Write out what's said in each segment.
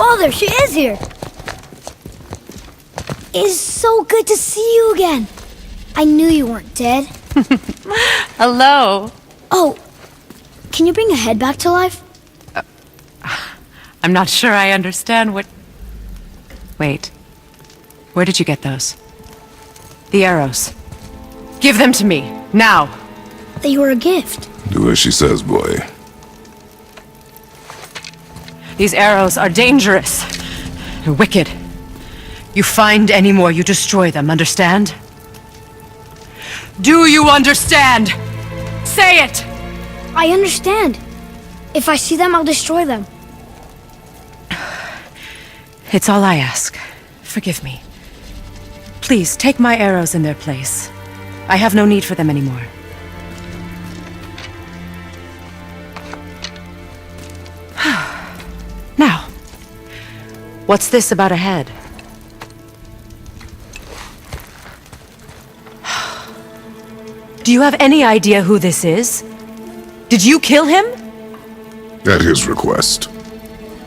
Oh, there she is here. It's so good to see you again. I knew you weren't dead. Hello. Oh, can you bring a head back to life? I'm not sure I understand what... Wait. Where did you get those? The arrows. Give them to me, now. They were a gift. Do as she says, boy. These arrows are dangerous. They're wicked. You find any more, you destroy them, understand? Do you understand? Say it! I understand. If I see them, I'll destroy them. It's all I ask. Forgive me. Please, take my arrows in their place. I have no need for them anymore. Now, what's this about a head? Do you have any idea who this is? Did you kill him? At his request.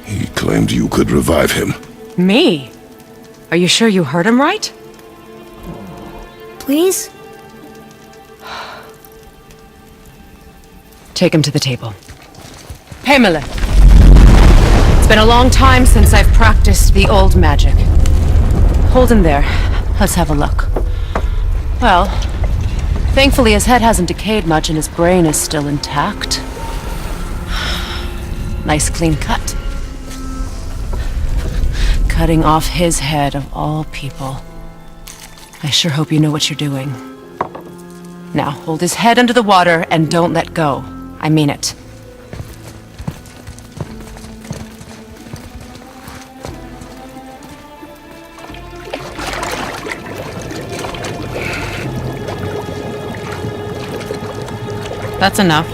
He claimed you could revive him. Me? Are you sure you heard him right? Please? Take him to the table. Pamela. It's been a long time since I've practiced the old magic. Hold him there. Let's have a look. Well, thankfully his head hasn't decayed much and his brain is still intact. Nice clean cut. Cutting off his head of all people. I sure hope you know what you're doing. Now, hold his head under the water and don't let go. I mean it. That's enough.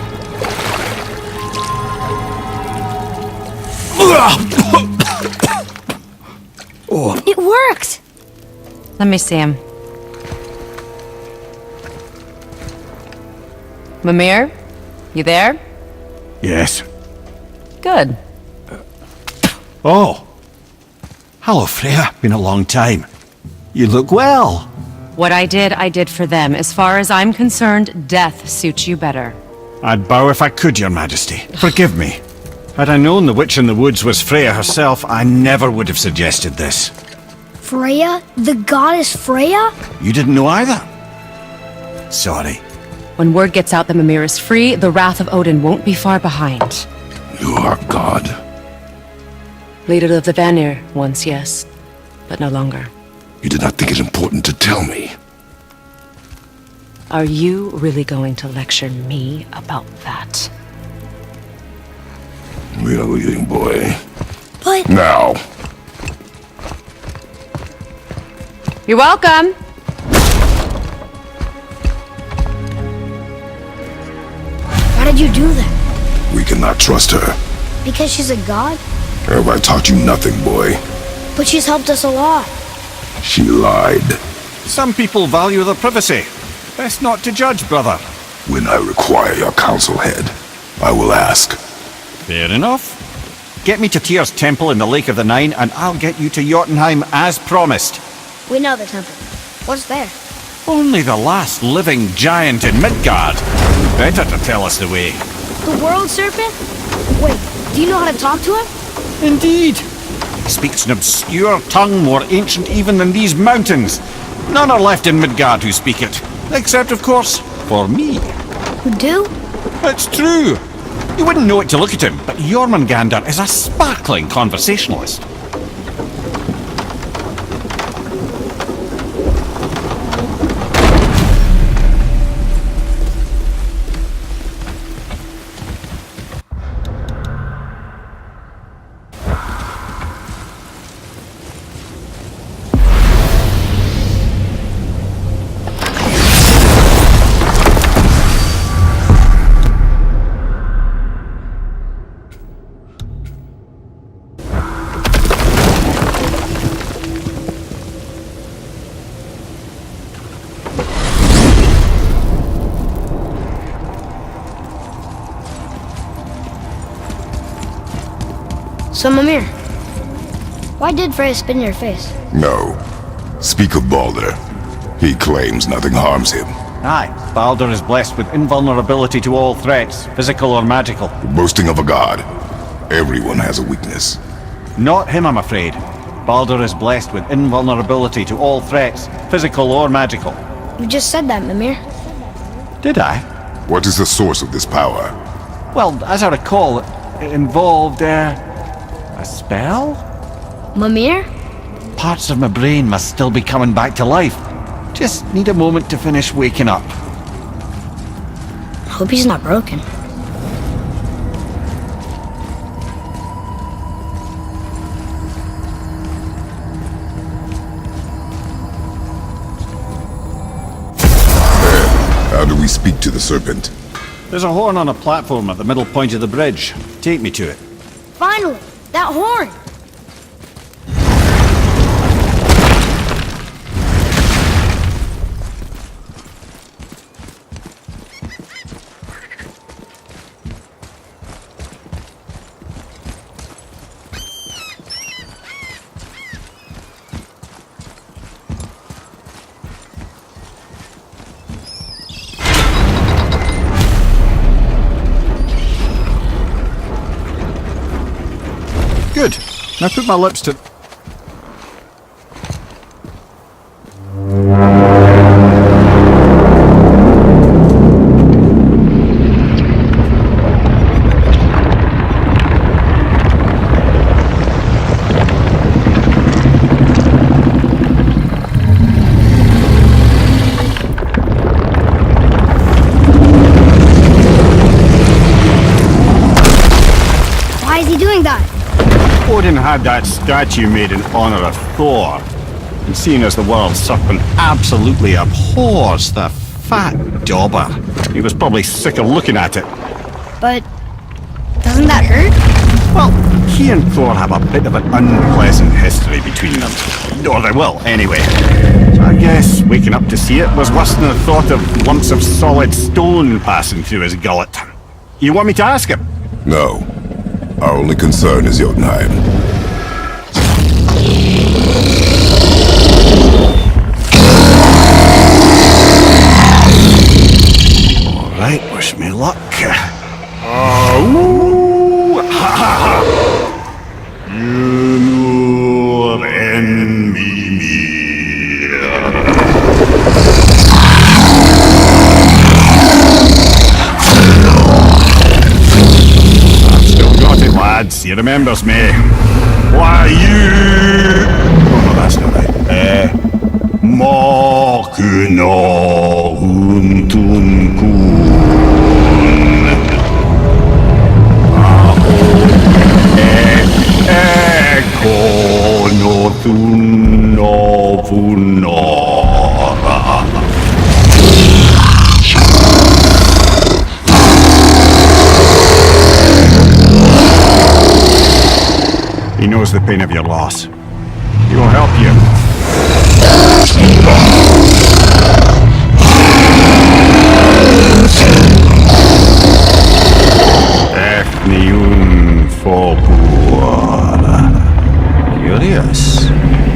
It worked! Let me see him. Mimir? You there? Yes. Good. Oh. Hello, Freya. Been a long time. You look well. What I did for them. As far as I'm concerned, death suits you better. I'd bow if I could, Your Majesty. Forgive me. Had I known the witch in the woods was Freya herself, I never would have suggested this. Freya? The goddess Freya? You didn't know either? Sorry. When word gets out that Mimir is free, the wrath of Odin won't be far behind. You are God. Leader of the Vanir, once, yes. But no longer. You did not think it important to tell me. Are you really going to lecture me about that? We are leaving, boy. But... Now. You're welcome! Why did you do that? We cannot trust her. Because she's a god? Have I taught you nothing, boy? But she's helped us a lot. She lied. Some people value their privacy. Best not to judge, brother. When I require your council head, I will ask. Fair enough. Get me to Tyr's temple in the Lake of the Nine, and I'll get you to Jotunheim as promised. We know the temple. What's there? Only the last living giant in Midgard. Better to tell us the way. The world serpent? Wait, do you know how to talk to him? Indeed. He speaks an obscure tongue more ancient even than these mountains. None are left in Midgard who speak it. Except, of course, for me. Who do? It's true. You wouldn't know it to look at him, but Jormungandr is a sparkling conversationalist. So, Mimir, Why did Freya spit in your face? No. Speak of Baldur. He claims nothing harms him. Aye, Baldur is blessed with invulnerability to all threats, physical or magical. Boasting of a god. Everyone has a weakness. Not him, I'm afraid. Baldur is blessed with invulnerability to all threats, physical or magical. You just said that, Mimir. Did I? What is the source of this power? Well, as I recall, it involved, a spell? Mimir? Parts of my brain must still be coming back to life. Just need a moment to finish waking up. Hope he's not broken. How do we speak to the serpent? There's a horn on a platform at the middle point of the bridge. Take me to it. Finally! That horn! Good. Now put my lips to... Why is he doing that? Odin had that statue made in honor of Thor. And seeing as the world's serpent absolutely abhors the fat dauber, he was probably sick of looking at it. But doesn't that hurt? Well, he and Thor have a bit of an unpleasant history between them. Or they will, anyway. So I guess waking up to see it was worse than the thought of lumps of solid stone passing through his gullet. You want me to ask him? No. Our only concern is Jotunheim. Alright, wish me luck. Ooh, ha ha ha! Nur en Mimir. I've still got it, lads. He remembers me. Why you... Oh no, that's not right. Makuna huntunkun. He knows the pain of your loss. He will help you. Efniun Fobuara. Curious.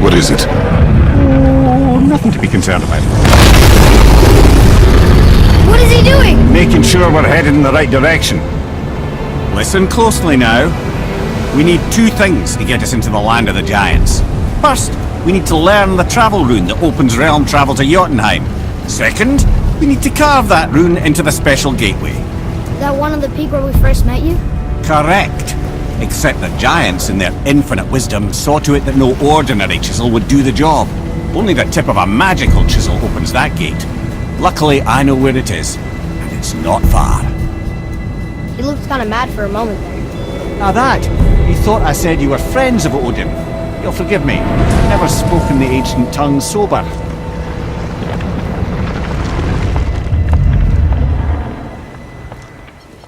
What is it? Oh, nothing to be concerned about. What is he doing? Making sure we're headed in the right direction. Listen closely now. We need two things to get us into the land of the giants. First, we need to learn the travel rune that opens realm travel to Jotunheim. Second, we need to carve that rune into the special gateway. Is that one on the peak where we first met you? Correct. Except the giants, in their infinite wisdom, saw to it that no ordinary chisel would do the job. Only the tip of a magical chisel opens that gate. Luckily, I know where it is, and it's not far. He looked kind of mad for a moment there. Now that, you thought I said you were friends of Odin. You'll forgive me. I've never spoken the ancient tongue sober.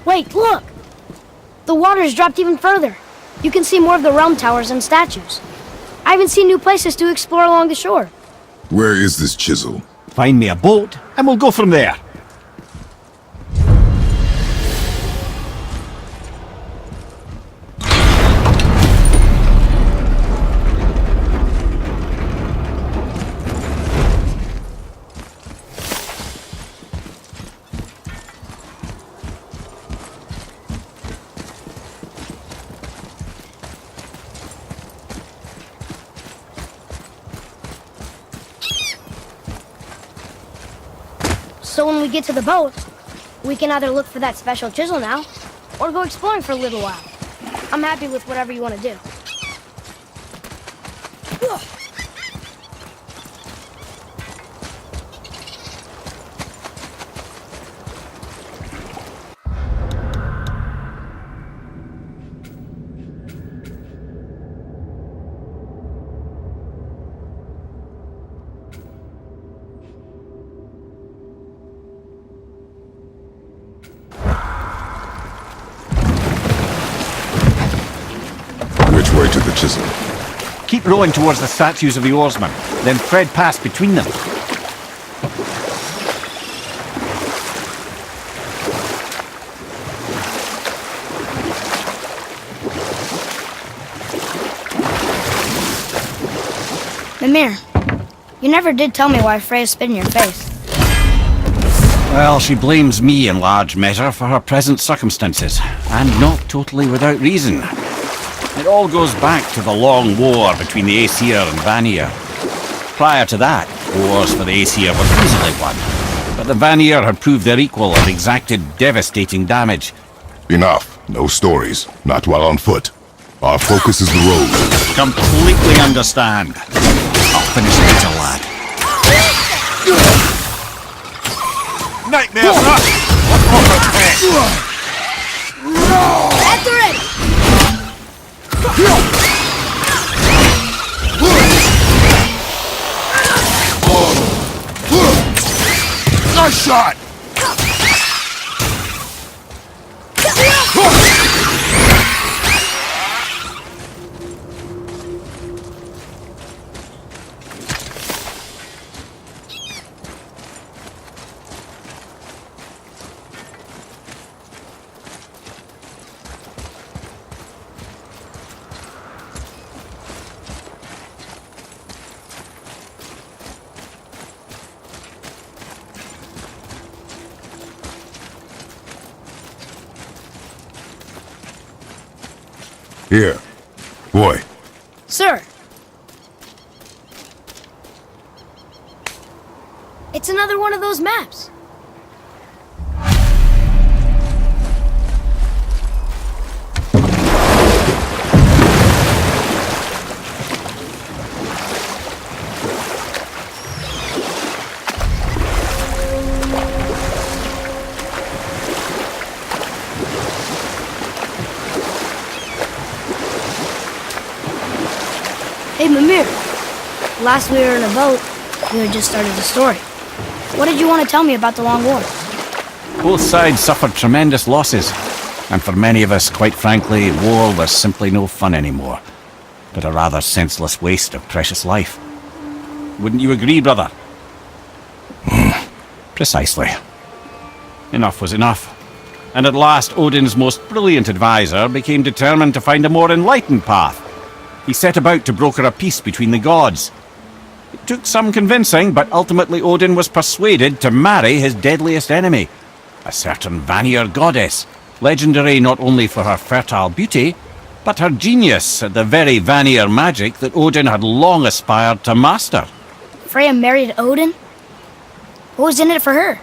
Wait, look! The water's dropped even further. You can see more of the realm towers and statues. I even see new places to explore along the shore. Where is this chisel? Find me a boat, and we'll go from there. So when we get to the boat, we can either look for that special chisel now, or go exploring for a little while. I'm happy with whatever you want to do. Which way to the chisel? Keep rowing towards the statues of the oarsmen, then thread past between them. Mimir, you never did tell me why Freya spit in your face. Well, she blames me in large measure for her present circumstances, and not totally without reason. It all goes back to the long war between the Aesir and Vanir. Prior to that, wars for the Aesir were easily won, but the Vanir had proved their equal and exacted devastating damage. Enough. No stories. Not while on foot. Our focus is the road. Completely understand. I'll finish later, lad. Nightmare, After it! Nice shot! Here. Boy. Sir. It's another one of those maps. Hey, Mimir. Last we were in a boat, we had just started the story. What did you want to tell me about the Long War? Both sides suffered tremendous losses, and for many of us, quite frankly, war was simply no fun anymore, but a rather senseless waste of precious life. Wouldn't you agree, brother? Precisely. Enough was enough. And at last, Odin's most brilliant advisor became determined to find a more enlightened path. He set about to broker a peace between the gods. It took some convincing, but ultimately Odin was persuaded to marry his deadliest enemy, a certain Vanir goddess, legendary not only for her fertile beauty, but her genius at the very Vanir magic that Odin had long aspired to master. Freya married Odin? What was in it for her?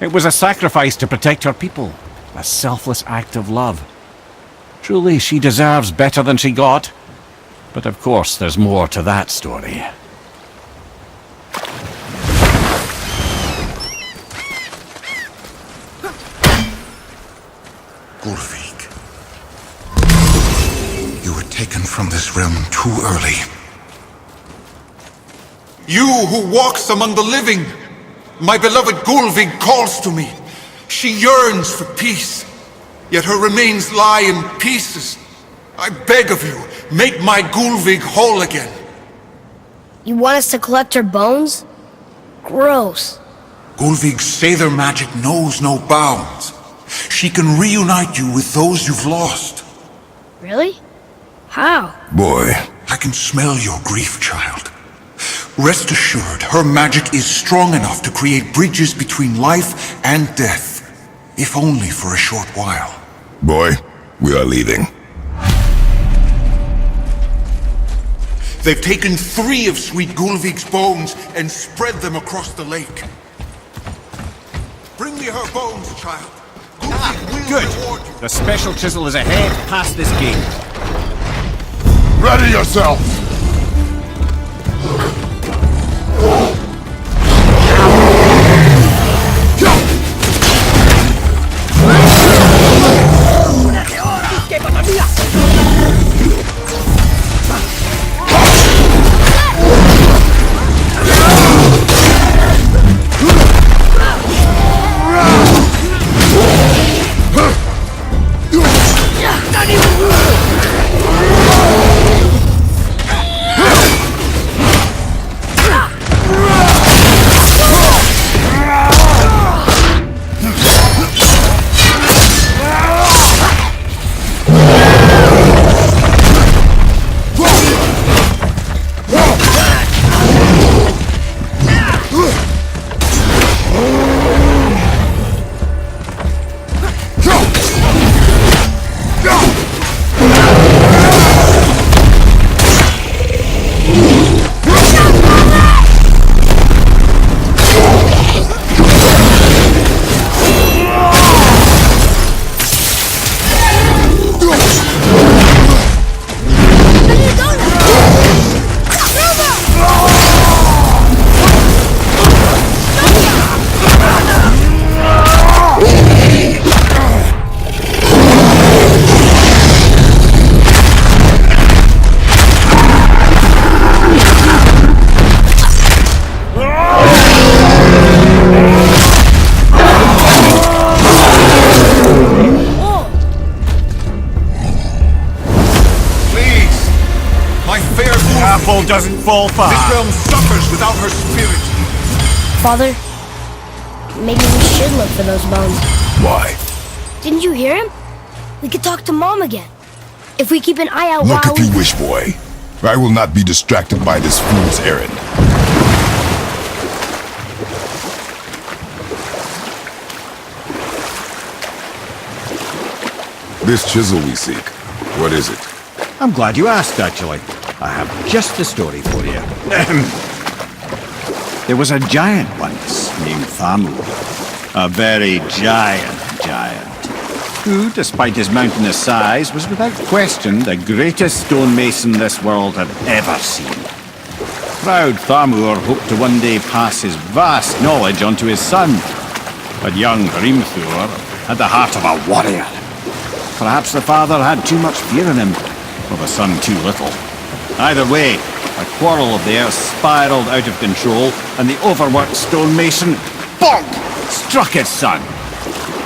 It was a sacrifice to protect her people, a selfless act of love. Truly, she deserves better than she got. But of course, there's more to that story. Gulfig, you were taken from this realm too early. You who walks among the living, my beloved Gulfig calls to me. She yearns for peace, yet her remains lie in pieces. I beg of you, make my Gulfig whole again. You want us to collect her bones? Gross. Gulfig's Seidr magic knows no bounds. She can reunite you with those you've lost. Really? How? Boy. I can smell your grief, child. Rest assured, her magic is strong enough to create bridges between life and death, if only for a short while. Boy, we are leaving. They've taken 3 of sweet Gulfig's bones and spread them across the lake. see her bones, child. Good. The special chisel is ahead past this gate. Ready yourself! Doesn't fall far. This realm suffers without her spirit. Father, maybe we should look for those bones. Why? Didn't you hear him? We could talk to Mom again. If we keep an eye out Look while if you wish, boy. I will not be distracted by this fool's errand. This chisel we seek, what is it? I'm glad you asked, actually. I have just the story for you. There was a giant once named Thamur. A very giant, who, despite his mountainous size, was without question the greatest stonemason this world had ever seen. Proud Thamur hoped to one day pass his vast knowledge on to his son. But young Hrimthur had the heart of a warrior. Perhaps the father had too much fear in him, or the son too little. Either way, a quarrel of theirs spiraled out of control, and the overworked stonemason, bonk, struck his son.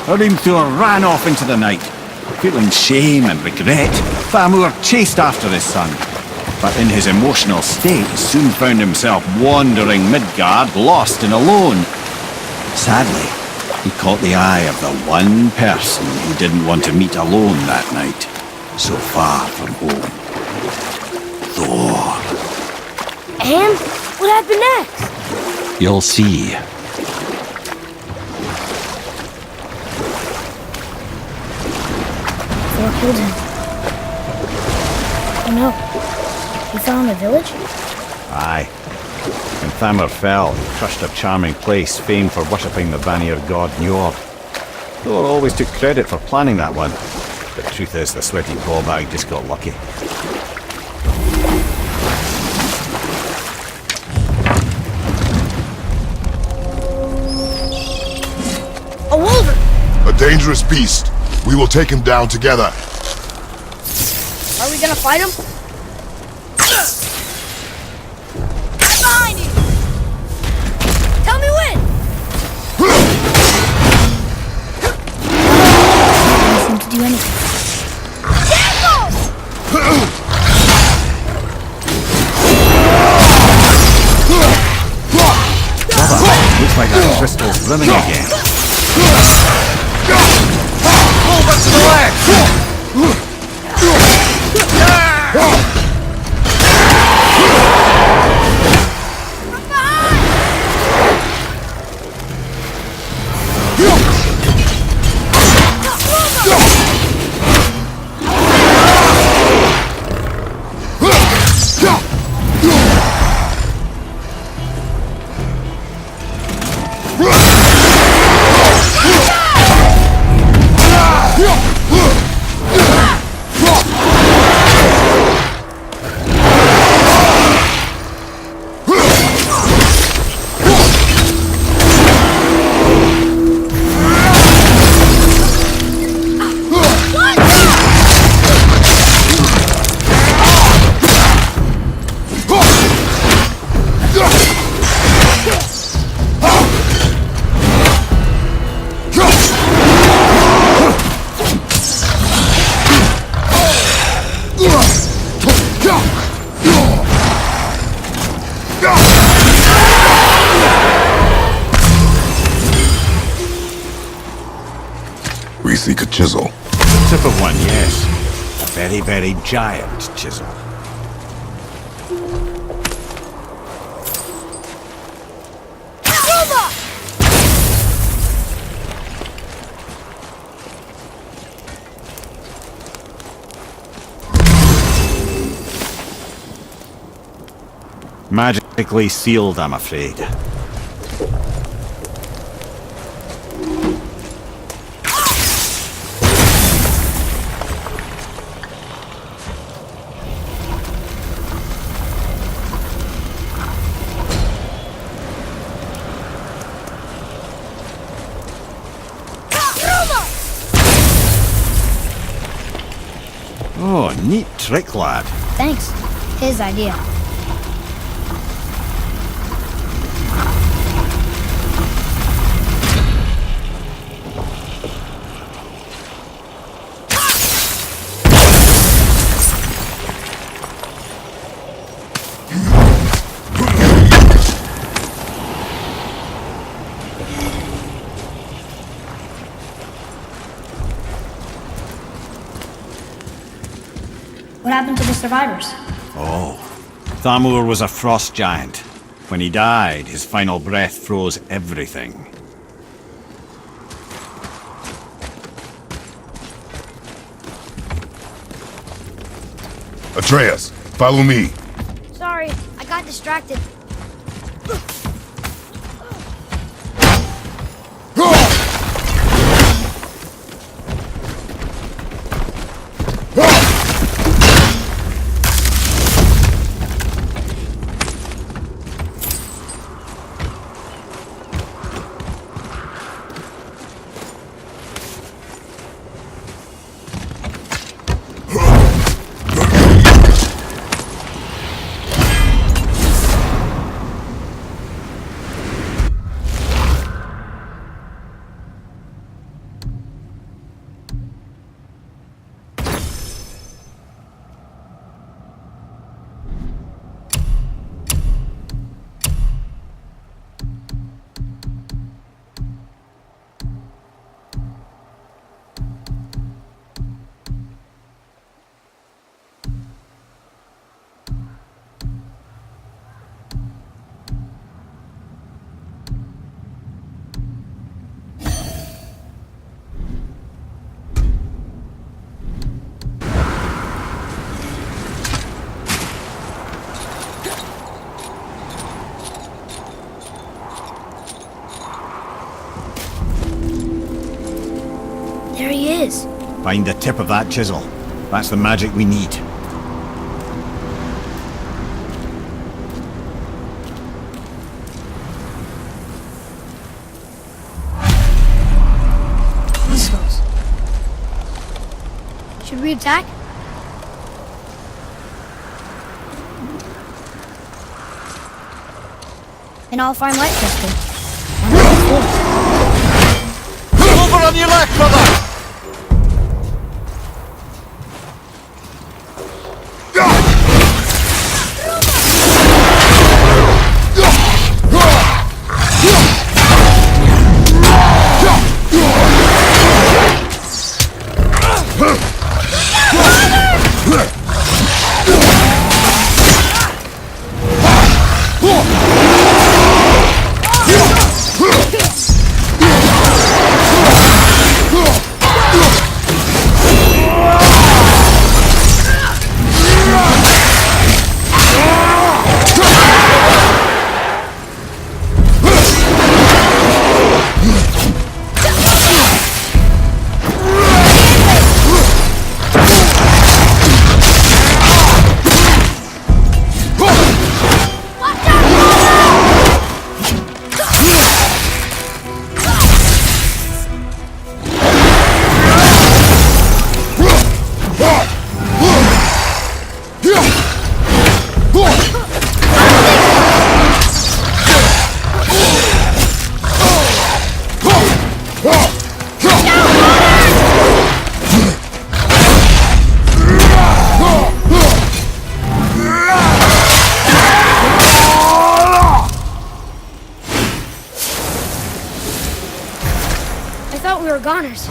Hrimthur ran off into the night. Feeling shame and regret, Thamur chased after his son, but in his emotional state soon found himself wandering Midgard, lost and alone. Sadly, he caught the eye of the one person he didn't want to meet alone that night, so far from home. Thor. And what happened next? You'll see. Thor killed him. Oh no. He fell in the village? Aye. When Thamur fell, he crushed a charming place famed for worshipping the Vanir god Njord. Thor always took credit for planning that one. The truth is, the sweaty ballbag just got lucky. A wolver! A dangerous beast. We will take him down together. Are we gonna fight him? Behind you! Tell me when! I don't seem to do anything. Looks like that crystal's running again. Over to the left! seek a chisel. Tip of one, yes. A very, very giant chisel. Magically sealed, I'm afraid. Oh, neat trick, lad. Thanks. His idea. What happened to the survivors? Oh, Thamur was a frost giant. When he died, his final breath froze everything. Atreus, follow me. Sorry, I got distracted. There he is. Find the tip of that chisel. That's the magic we need. Missiles. Should we attack? And I'll find light crystal. Over on your left, brother! I thought we were goners.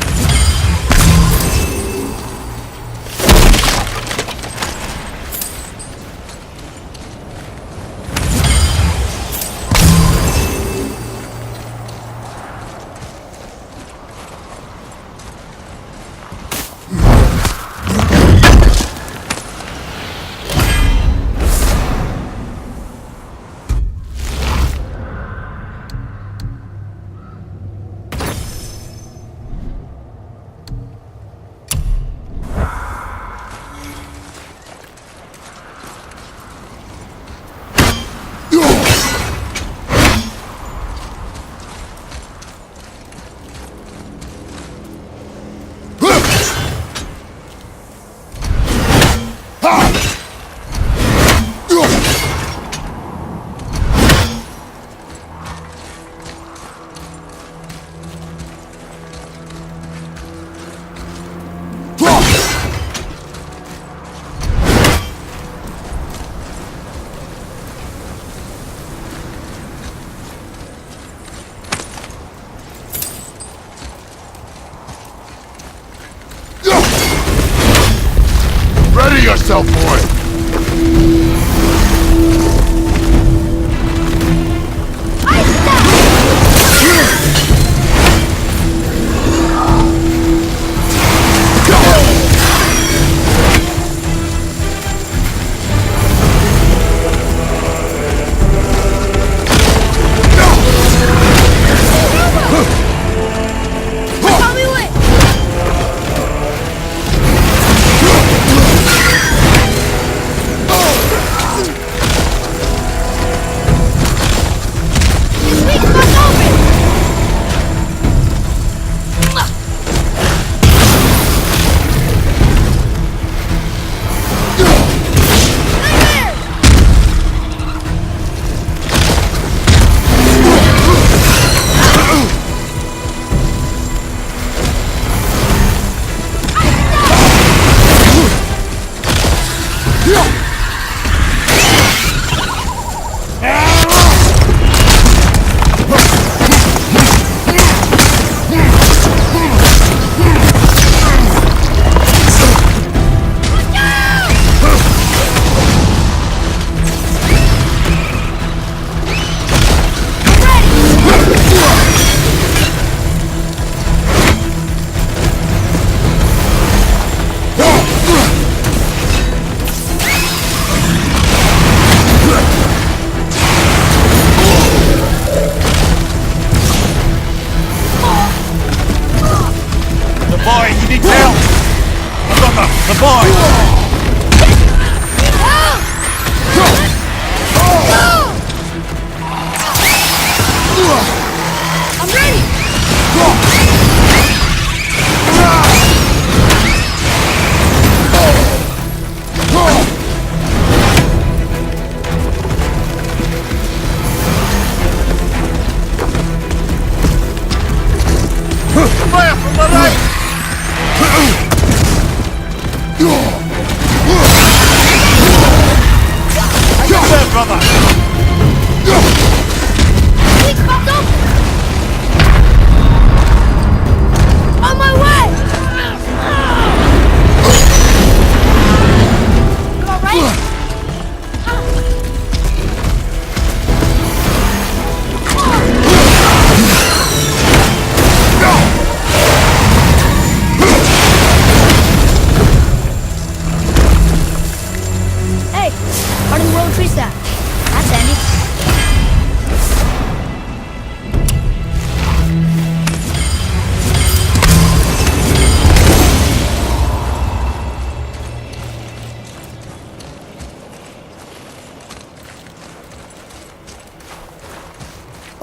go for it.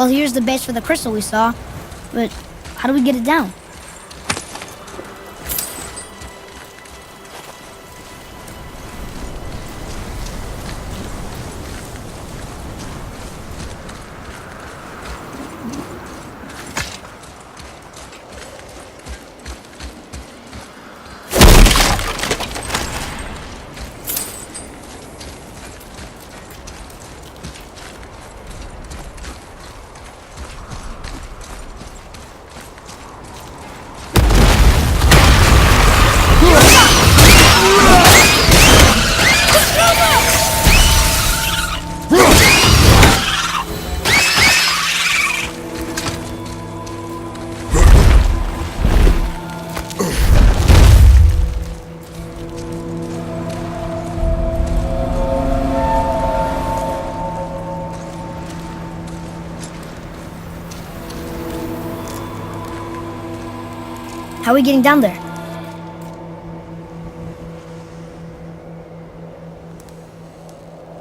Well, here's the base for the crystal we saw, but how do we get it down? How are we getting down there?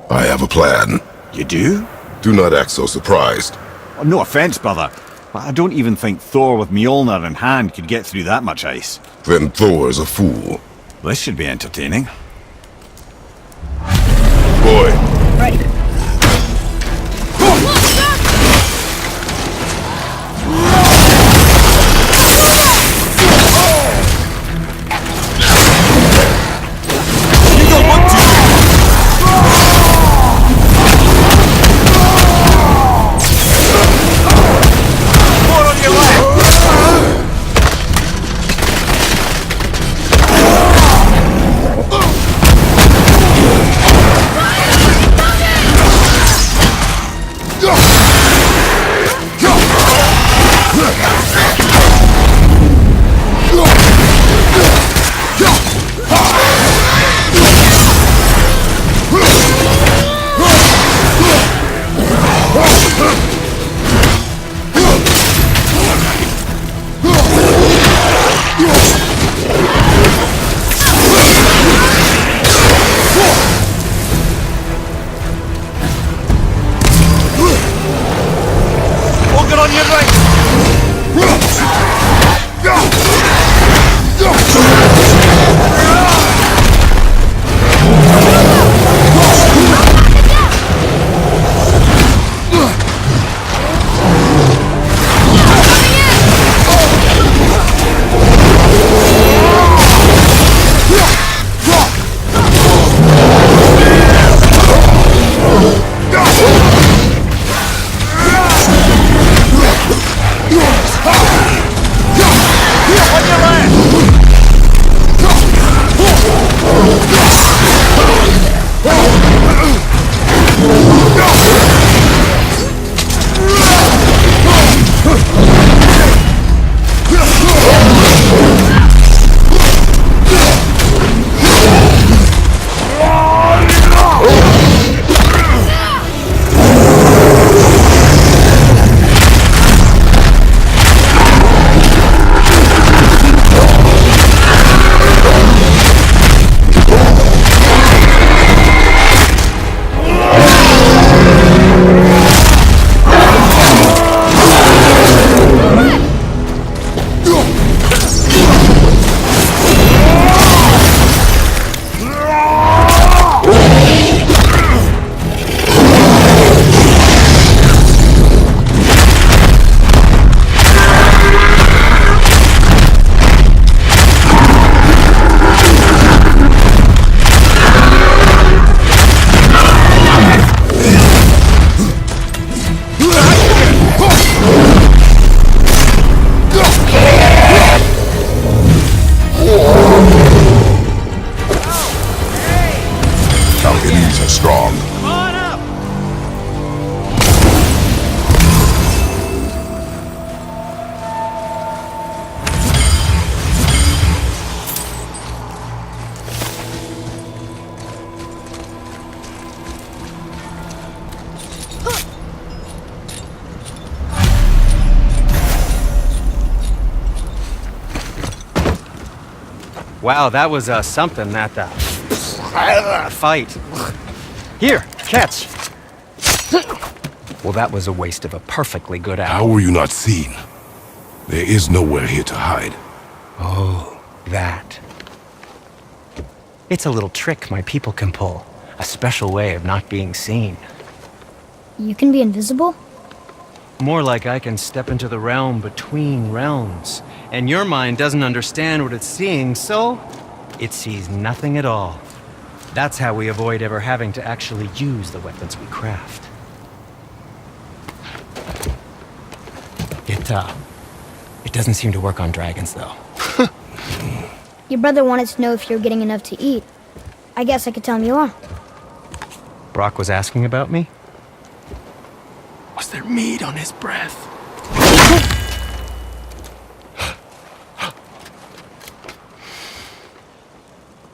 I have a plan. You do? Do not act so surprised. Oh, no offense, brother, but I don't even think Thor with Mjolnir in hand could get through that much ice. Then Thor's a fool. This should be entertaining. Boy, Ready. on your right! Falcons are strong. Come on up! Wow, that was something, that fight. Here, catch. Well, that was a waste of a perfectly good How apple. were you not seen? There is nowhere here to hide. Oh, that. It's a little trick my people can pull. A special way of not being seen. You can be invisible? More like I can step into the realm between realms. And your mind doesn't understand what it's seeing, so it sees nothing at all. That's how we avoid ever having to actually use the weapons we craft. It doesn't seem to work on dragons, though. Your brother wanted to know if you're getting enough to eat. I guess I could tell him you are. Brock was asking about me? Was there meat on his breath?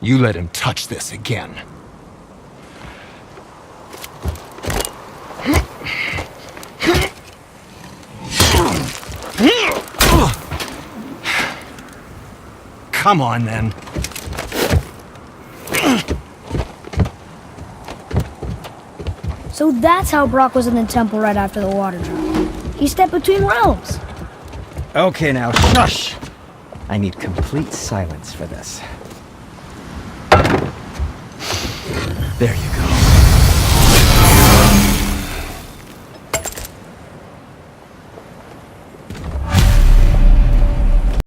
You let him touch this again. Come on, then. So that's how Brock was in the temple right after the water drop. He stepped between realms. Okay, now, shush! I need complete silence for this. There you go.